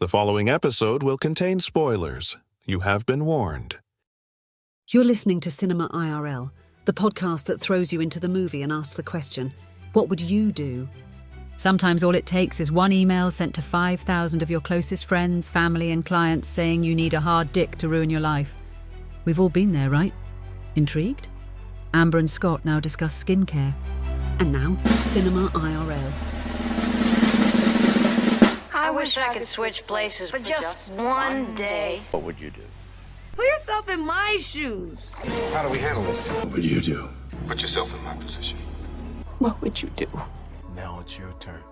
The following episode will contain spoilers. You have been warned. You're listening to Cinema IRL, the podcast that throws you into the movie and asks the question, what would you do? Sometimes all it takes is one email sent to 5,000 of your closest friends, family and clients saying you need a hard dick to ruin your life. We've all been there, right? Intrigued? Amber and Scott now discuss skincare. And now, Cinema IRL. I wish I could switch places for just one day. What would you do? Put yourself in my shoes. How do we handle this? What would you do? Put yourself in my position. What would you do? Now it's your turn.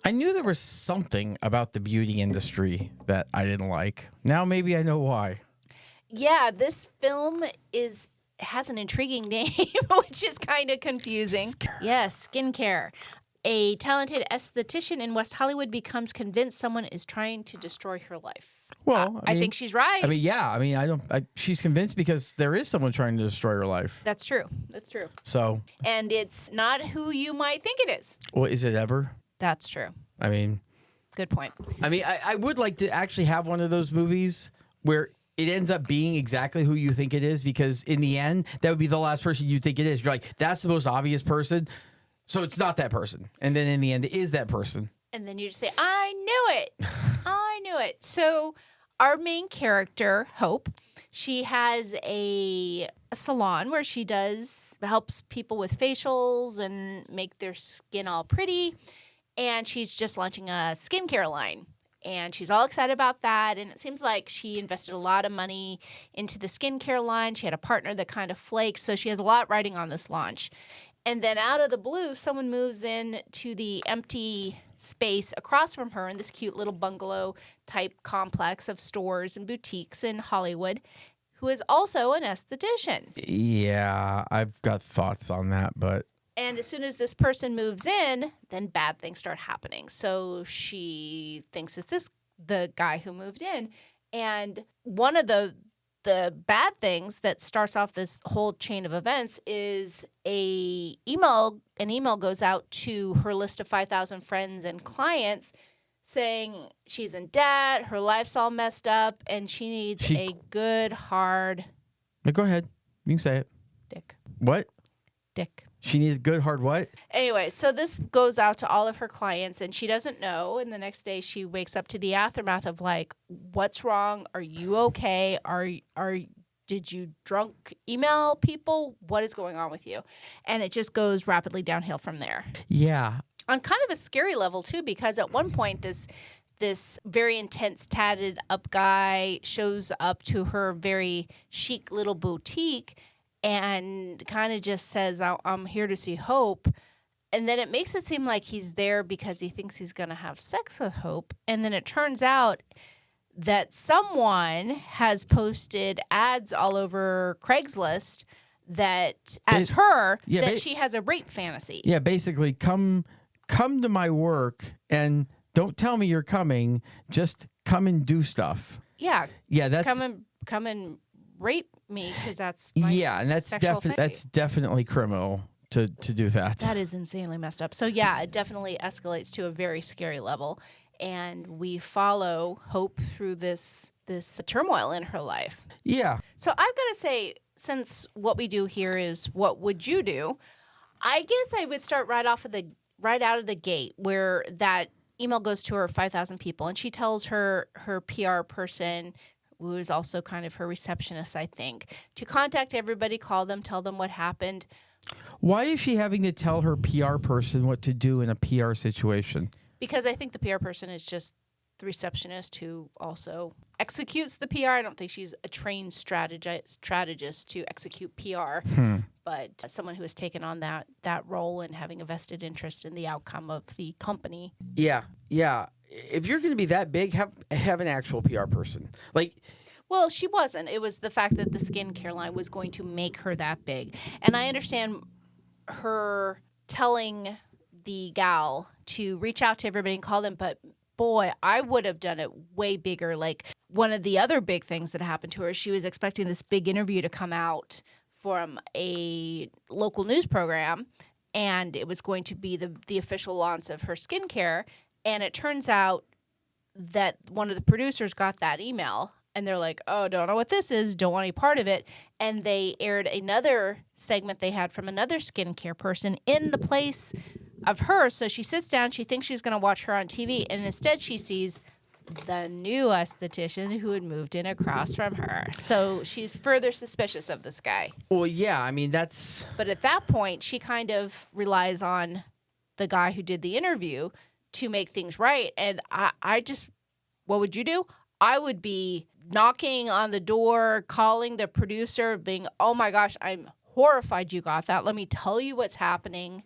I knew there was something about the beauty industry that I didn't like. Now maybe I know why. Yeah, this film has an intriguing name, which is kind of confusing. Yes, Skincare. A talented esthetician in West Hollywood becomes convinced someone is trying to destroy her life. Well, I think she's right. She's convinced because there is someone trying to destroy her life. That's true. That's true. So. And it's not who you might think it is. Well, is it ever? That's true. I mean. Good point. I would like to actually have one of those movies where it ends up being exactly who you think it is, because in the end, that would be the last person you think it is. You're like, that's the most obvious person. So it's not that person. And then in the end, it is that person. And then you just say, I knew it. I knew it. So our main character, Hope, she has a salon where she helps people with facials and make their skin all pretty. And she's just launching a skincare line. And she's all excited about that. And it seems like she invested a lot of money into the skincare line. She had a partner that kind of flaked. So she has a lot riding on this launch. And then out of the blue, someone moves in to the empty space across from her in this cute little bungalow-type complex of stores and boutiques in Hollywood, who is also an esthetician. Yeah, I've got thoughts on that, but... And as soon as this person moves in, then bad things start happening. So she thinks it's the guy who moved in. And one of the bad things that starts off this whole chain of events is an email goes out to her list of 5,000 friends and clients saying she's in debt, her life's all messed up, and she needs a good, hard... Go ahead. You can say it. Dick. What? Dick. She needs a good, hard what? Anyway, so this goes out to all of her clients, and she doesn't know. And the next day, she wakes up to the aftermath of like, "What's wrong? Are you okay? Did you drunk email people? What is going on with you?" And it just goes rapidly downhill from there. Yeah. On kind of a scary level too, because at one point this very intense, tatted up guy shows up to her very chic little boutique and kind of just says, I'm here to see Hope. And then it makes it seem like he's there because he thinks he's going to have sex with Hope. And then it turns out that someone has posted ads all over Craigslist that she has a rape fantasy. Yeah, basically, come to my work and don't tell me you're coming. Just come and do stuff. Yeah. Yeah, that's... Come and rape me, because that's my and that's definitely criminal to do that. That is insanely messed up. So yeah, it definitely escalates to a very scary level, and we follow Hope through this turmoil in her life. Yeah. So I've got to say, since what we do here is what would you do, I guess I would start right out of the gate where that email goes to her 5,000 people, and she tells her PR person, who is also kind of her receptionist, I think, to contact everybody, call them, tell them what happened. Why is she having to tell her PR person what to do in a PR situation? Because I think the PR person is just the receptionist who also executes the PR. I don't think she's a trained strategist to execute PR, but someone who has taken on that role and having a vested interest in the outcome of the company. Yeah. If you're going to be that big, have an actual PR person. Well, she wasn't. It was the fact that the skincare line was going to make her that big. And I understand her telling the gal to reach out to everybody and call them, but boy, I would have done it way bigger. Like, one of the other big things that happened to her, she was expecting this big interview to come out from a local news program, and it was going to be the official launch of her skincare. And it turns out that one of the producers got that email and they're like, oh, don't know what this is, don't want any part of it. And they aired another segment they had from another skincare person in the place of her. So she sits down, she thinks she's going to watch her on TV, and instead she sees the new esthetician who had moved in across from her. So she's further suspicious of this guy. Well, yeah, I mean, that's... But at that point, she kind of relies on the guy who did the interview to make things right. And I just, what would you do? I would be knocking on the door, calling the producer, being, oh my gosh, I'm horrified you got that. Let me tell you what's happening.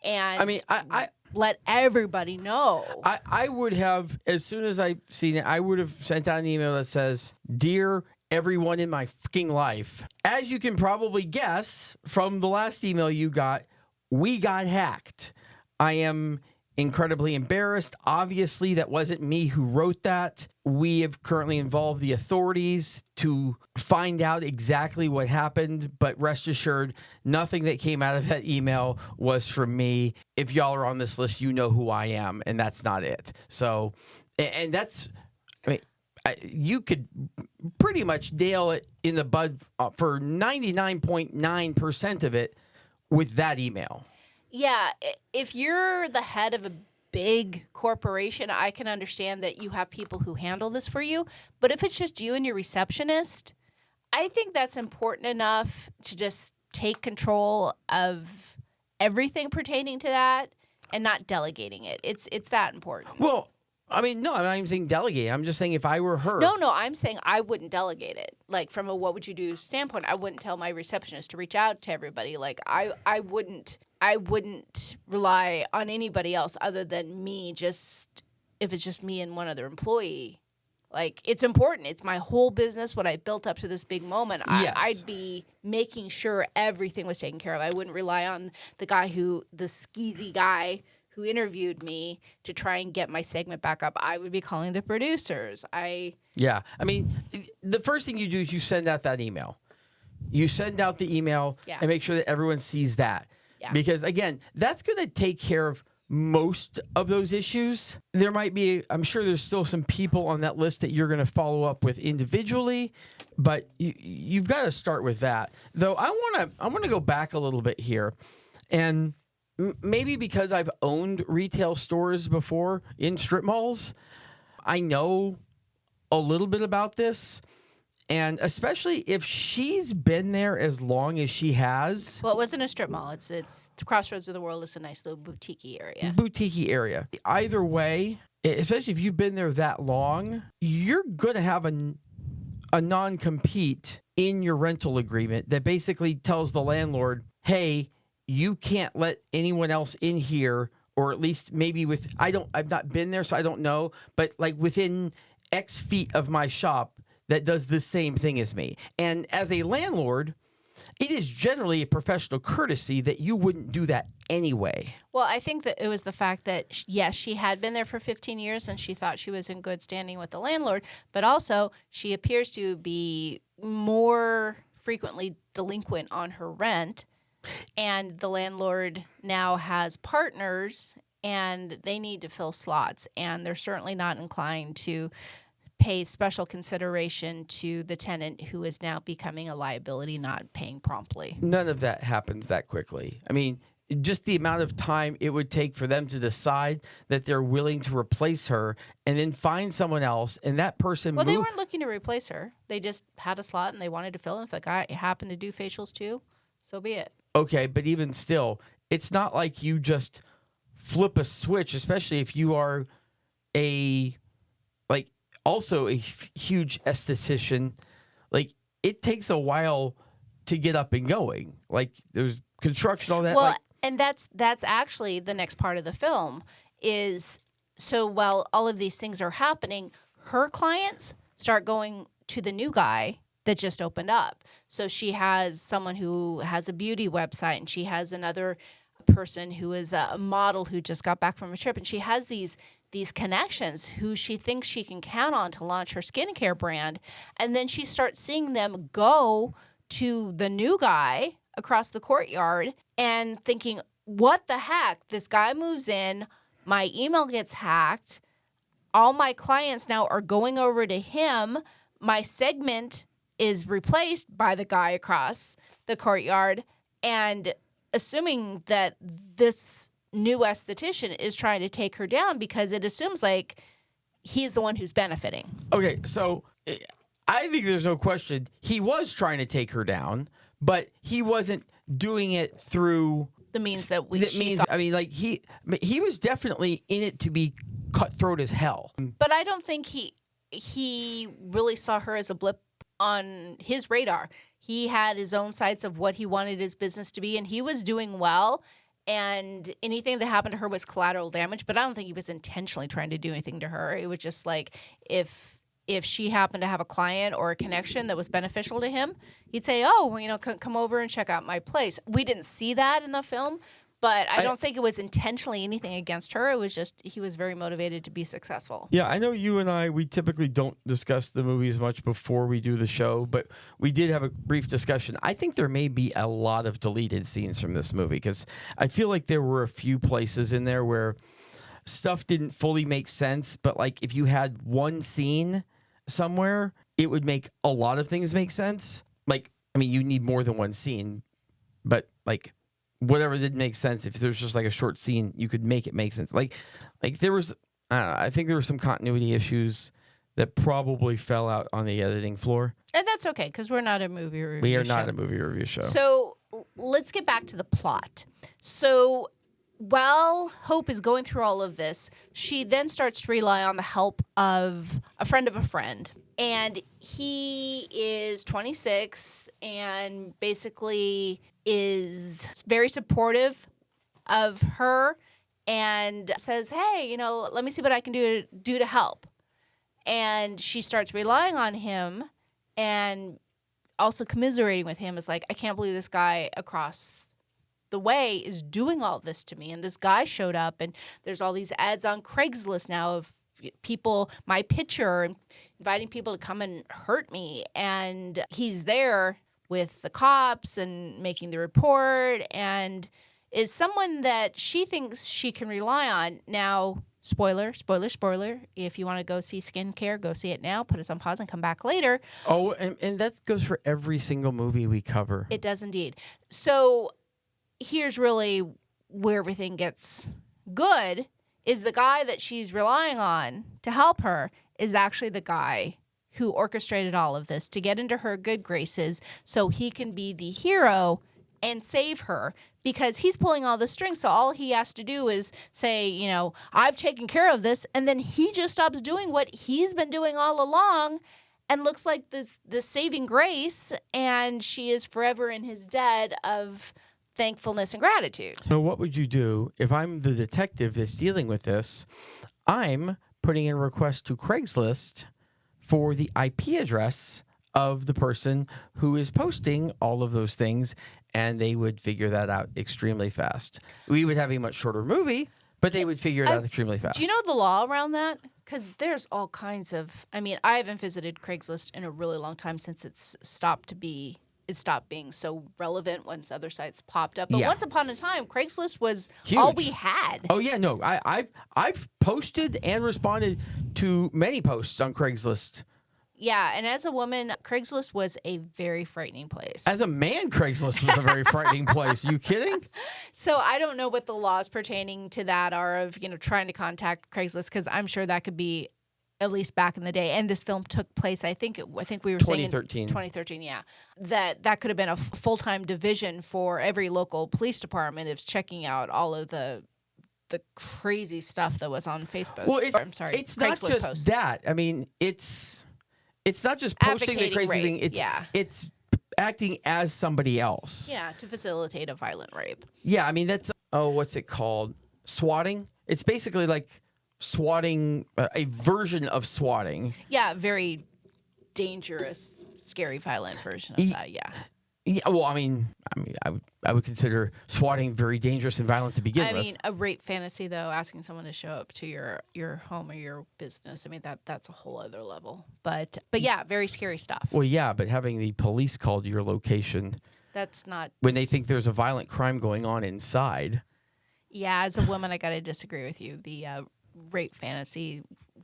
And I mean, I let everybody know. I would have, as soon as I seen it, I would have sent out an email that says, Dear everyone in my fucking life, as you can probably guess from the last email you got, we got hacked. I am incredibly embarrassed. Obviously, that wasn't me who wrote that. We have currently involved the authorities to find out exactly what happened, but rest assured, nothing that came out of that email was from me. If y'all are on this list, you know who I am, and that's not it. So, and that's, I mean, you could pretty much nail it in the bud for 99.9% of it with that email. Yeah, if you're the head of a big corporation, I can understand that you have people who handle this for you. But if it's just you and your receptionist, I think that's important enough to just take control of everything pertaining to that and not delegating it. It's that important. Well, I mean, no, I'm not even saying delegate. I'm just saying if I were her. No, I'm saying I wouldn't delegate it. Like, from a what would you do standpoint, I wouldn't tell my receptionist to reach out to everybody. Like, I wouldn't rely on anybody else other than me, just if it's just me and one other employee. Like, it's important. It's my whole business, what I built up to this big moment. Yes. I'd be making sure everything was taken care of. I wouldn't rely on the skeezy guy who interviewed me to try and get my segment back up. I would be calling the producers. Yeah. I mean, the first thing you do is you send out that email. You send out the email and make sure that everyone sees that. Yeah. Because, again, that's going to take care of most of those issues. There might be, I'm sure there's still some people on that list that you're going to follow up with individually, but you've got to start with that. Though I want to go back a little bit here, and maybe because I've owned retail stores before in strip malls, I know a little bit about this. And especially if she's been there as long as she has. Well, it wasn't a strip mall. It's the crossroads of the world. It's a nice little boutique-y area. Either way, especially if you've been there that long, you're going to have a non-compete in your rental agreement that basically tells the landlord, hey, you can't let anyone else in here, or at least maybe I've not been there, so I don't know, but like within X feet of my shop that does the same thing as me. And as a landlord, it is generally a professional courtesy that you wouldn't do that anyway. Well, I think that it was the fact that, yes, she had been there for 15 years and she thought she was in good standing with the landlord, but also she appears to be more frequently delinquent on her rent. And the landlord now has partners and they need to fill slots. And they're certainly not inclined to pay special consideration to the tenant who is now becoming a liability, not paying promptly. None of that happens that quickly. I mean, just the amount of time it would take for them to decide that they're willing to replace her and then find someone else, and that person they weren't looking to replace her. They just had a slot and they wanted to fill it. If the guy happened to do facials too, so be it. Okay, but even still, it's not like you just flip a switch, especially if you are also a huge esthetician. Like, it takes a while to get up and going. Like, there's construction, all that. Well, and that's actually the next part of the film is, so while all of these things are happening, her clients start going to the new guy that just opened up. So she has someone who has a beauty website, and she has another person who is a model who just got back from a trip, and she has these connections who she thinks she can count on to launch her skincare brand. And then she starts seeing them go to the new guy across the courtyard and thinking, what the heck? This guy moves in, my email gets hacked. All my clients now are going over to him. My segment is replaced by the guy across the courtyard, and assuming that this new esthetician is trying to take her down because it assumes like he's the one who's benefiting. Okay, so I think there's no question he was trying to take her down, but he wasn't doing it through The means that we. I mean, like he was definitely in it to be cutthroat as hell. But I don't think he really saw her as a blip on his radar. He had his own sights of what he wanted his business to be, and he was doing well. And anything that happened to her was collateral damage. But I don't think he was intentionally trying to do anything to her. It was just like if she happened to have a client or a connection that was beneficial to him, he'd say, "Oh, well, come over and check out my place." We didn't see that in the film. But I don't think it was intentionally anything against her. It was just he was very motivated to be successful. Yeah, I know you and we typically don't discuss the movies much before we do the show, but we did have a brief discussion. I think there may be a lot of deleted scenes from this movie because I feel like there were a few places in there where stuff didn't fully make sense, but like if you had one scene somewhere, it would make a lot of things make sense. Like, I mean, you need more than one scene, but like whatever didn't make sense, if there's just like a short scene, you could make it make sense. Like there was, I think there were some continuity issues that probably fell out on the editing floor. And that's okay, because we're not a movie review We are show. not a movie review show. So let's get back to the plot. So while Hope is going through all of this, she then starts to rely on the help of a friend. And he is 26 and basically is very supportive of her and says, "Hey, let me see what I can do to help." And she starts relying on him and also commiserating with him. Is like, "I can't believe this guy across the way is doing all this to me." And this guy showed up, and there's all these ads on Craigslist now of people, my picture, and inviting people to come and hurt me. And he's there with the cops and making the report and is someone that she thinks she can rely on. Now, spoiler, if you want to go see Skincare, go see it now, put us on pause and come back later. Oh, and that goes for every single movie we cover. It does indeed. So here's really where everything gets good, is the guy that she's relying on to help her is actually the guy who orchestrated all of this to get into her good graces so he can be the hero and save her, because he's pulling all the strings. So all he has to do is say, "I've taken care of this," and then he just stops doing what he's been doing all along and looks like this saving grace, and she is forever in his debt of thankfulness and gratitude. So what would you do if I'm the detective that's dealing with this? I'm putting in a request to Craigslist for the IP address of the person who is posting all of those things, and they would figure that out extremely fast. We would have a much shorter movie, but they would figure it out extremely fast. Do you know the law around that? Because there's all kinds of... I mean, I haven't visited Craigslist in a really long time since it stopped being so relevant once other sites popped up. But once upon a time, Craigslist was huge. all we had. Oh yeah, no, I've posted and responded to many posts on Craigslist. Yeah, and as a woman, Craigslist was a very frightening place. As a man, Craigslist was a very frightening place. Are you kidding? So I don't know what the laws pertaining to that are of, trying to contact Craigslist, because I'm sure that could be at least back in the day. And this film took place, I think we were saying in 2013, yeah. That could have been a full-time division for every local police department is checking out all of the crazy stuff that was on Facebook. Well, it's Craigslist not just posts. that. I mean, it's not just posting the crazy rape. thing. It's acting as somebody else. Yeah, to facilitate a violent rape. Yeah, I mean, that's, what's it called? Swatting? It's basically like swatting, a version of swatting. Yeah, very dangerous, scary, violent version of that, yeah. Yeah, well, I would consider swatting very dangerous and violent to begin with. I mean, a rape fantasy, though, asking someone to show up to your home or your business, I mean, that's a whole other level. But yeah, very scary stuff. Well, yeah, but having the police called to your location, that's not... when they think there's a violent crime going on inside. Yeah, as a woman, I got to disagree with you. The rape fantasy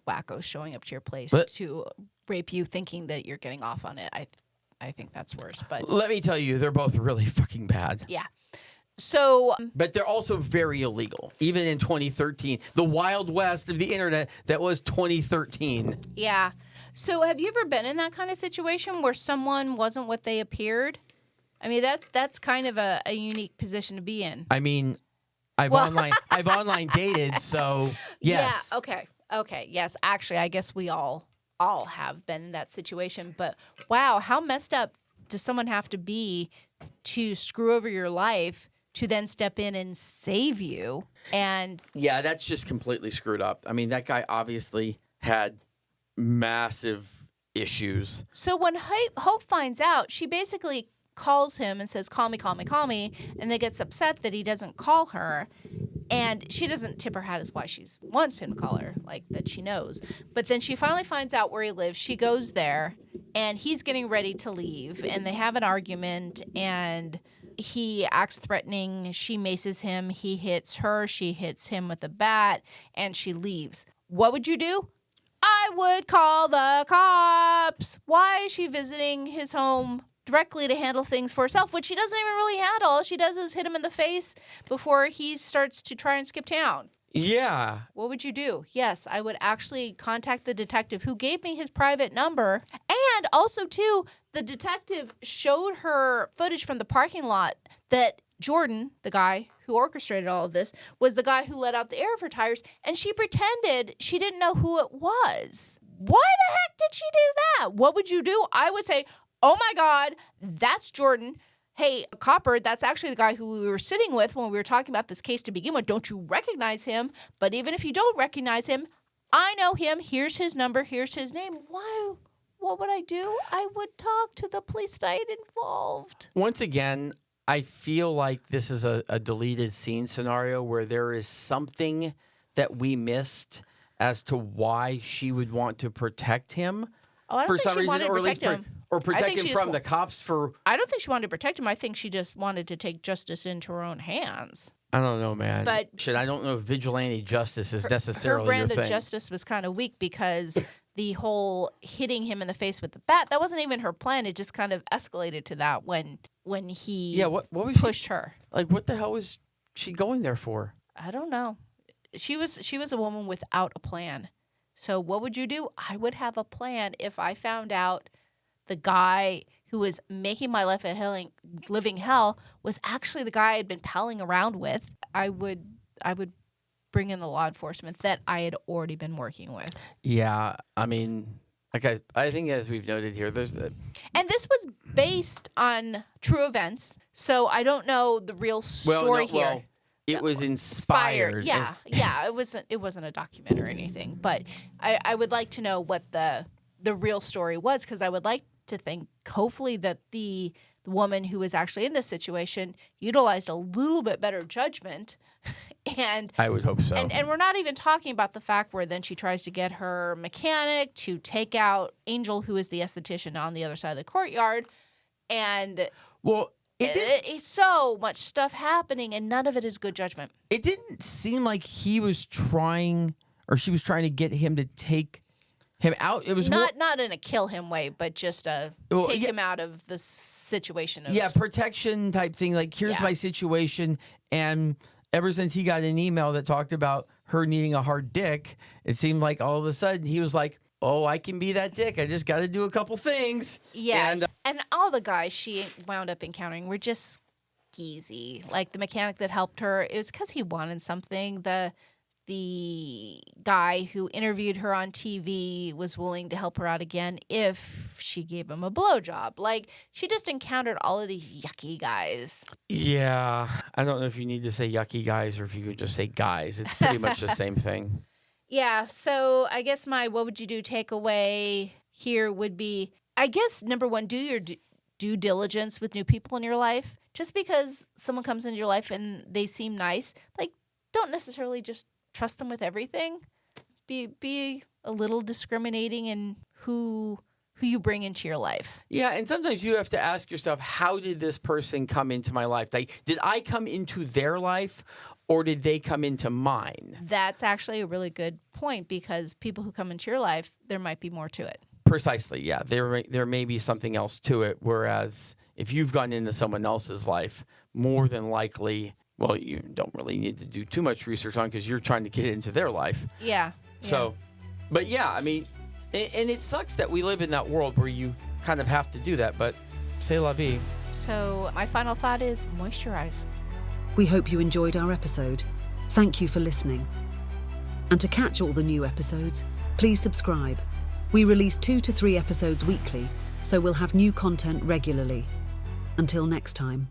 wackos showing up to your place to rape you thinking that you're getting off on it. I think that's worse. But let me tell you, they're both really fucking bad. yeah. So, but they're also very illegal. Even in 2013, the Wild West of the internet, that was 2013. yeah. So have you ever been in that kind of situation where someone wasn't what they appeared? I mean, that's kind of a unique position to be in. I mean, I've online dated, so yes. Yeah, okay. Yes, actually, I guess we all have been in that situation. But wow, how messed up does someone have to be to screw over your life to then step in and save you? And yeah, that's just completely screwed up. I mean, that guy obviously had massive issues. So when Hope finds out, she basically calls him and says, call me, and then gets upset that he doesn't call her. And she doesn't tip her hat as why she wants him to call her, like that she knows. But then she finally finds out where he lives. She goes there, and he's getting ready to leave, and they have an argument, and he acts threatening. She maces him. He hits her. She hits him with a bat, and she leaves. What would you do? I would call the cops. Why is she visiting his home directly to handle things for herself, which she doesn't even really handle? All she does is hit him in the face before he starts to try and skip town. Yeah. What would you do? Yes, I would actually contact the detective who gave me his private number. And also, too, the detective showed her footage from the parking lot that Jordan, the guy who orchestrated all of this, was the guy who let out the air of her tires, and she pretended she didn't know who it was. Why the heck did she do that? What would you do? I would say, oh my God, that's Jordan. Hey, Copper, that's actually the guy who we were sitting with when we were talking about this case to begin with. Don't you recognize him? But even if you don't recognize him, I know him. Here's his number. Here's his name. Why? What would I do? I would talk to the police that I had involved. Once again, I feel like this is a deleted scene scenario where there is something that we missed as to why she would want to protect him for some reason, or at least protect him from the cops for. I don't think she wanted to protect him. I think she just wanted to take justice into her own hands. I don't know, man. But I don't know if vigilante justice is necessarily her brand your thing. of justice was kind of weak because the whole hitting him in the face with the bat, that wasn't even her plan. It just kind of escalated to that when he what was pushed her. Like, what the hell was she going there for? I don't know. She was a woman without a plan. So what would you do? I would have a plan if I found out the guy who was making my life a living hell was actually the guy I had been palling around with. I would bring in the law enforcement that I had already been working with. Yeah, I mean, okay, I think as we've noted here, and this was based on true events, so I don't know the real story here. Well, it was inspired. Yeah, it wasn't a document or anything, but I would like to know what the real story was, because I would like to think, hopefully, that the woman who was actually in this situation utilized a little bit better judgment. And I would hope so. And we're not even talking about the fact where then she tries to get her mechanic to take out Angel, who is the esthetician on the other side of the courtyard. And it's so much stuff happening, and none of it is good judgment. It didn't seem like he was trying, or she was trying to get him to take him out. It was not in a kill him way, but just take him out of the situation. Protection type thing. Like, here's my situation, and ever since he got an email that talked about her needing a hard dick, it seemed like all of a sudden he was like, oh, I can be that dick. I just got to do a couple things. Yeah. And all the guys she wound up encountering were just skeezy. Like the mechanic that helped her, it was because he wanted something. The guy who interviewed her on TV was willing to help her out again if she gave him a blowjob. Like, she just encountered all of these yucky guys. Yeah. I don't know if you need to say yucky guys or if you could just say guys. It's pretty much the same thing. Yeah. So I guess my what would you do takeaway here would be, I guess, number one, do your due diligence with new people in your life. Just because someone comes into your life and they seem nice, like, don't necessarily just trust them with everything. Be a little discriminating in who you bring into your life. Yeah, and sometimes you have to ask yourself, how did this person come into my life? Like, did I come into their life, or did they come into mine? That's actually a really good point because people who come into your life, there might be more to it. Precisely, yeah. There may be something else to it. Whereas if you've gone into someone else's life, more than likely, well, you don't really need to do too much research on because you're trying to get into their life. Yeah. So, but yeah, I mean, and it sucks that we live in that world where you kind of have to do that, but c'est la vie. So my final thought is moisturize. We hope you enjoyed our episode. Thank you for listening. And to catch all the new episodes, please subscribe. We release 2 to 3 episodes weekly, so we'll have new content regularly. Until next time.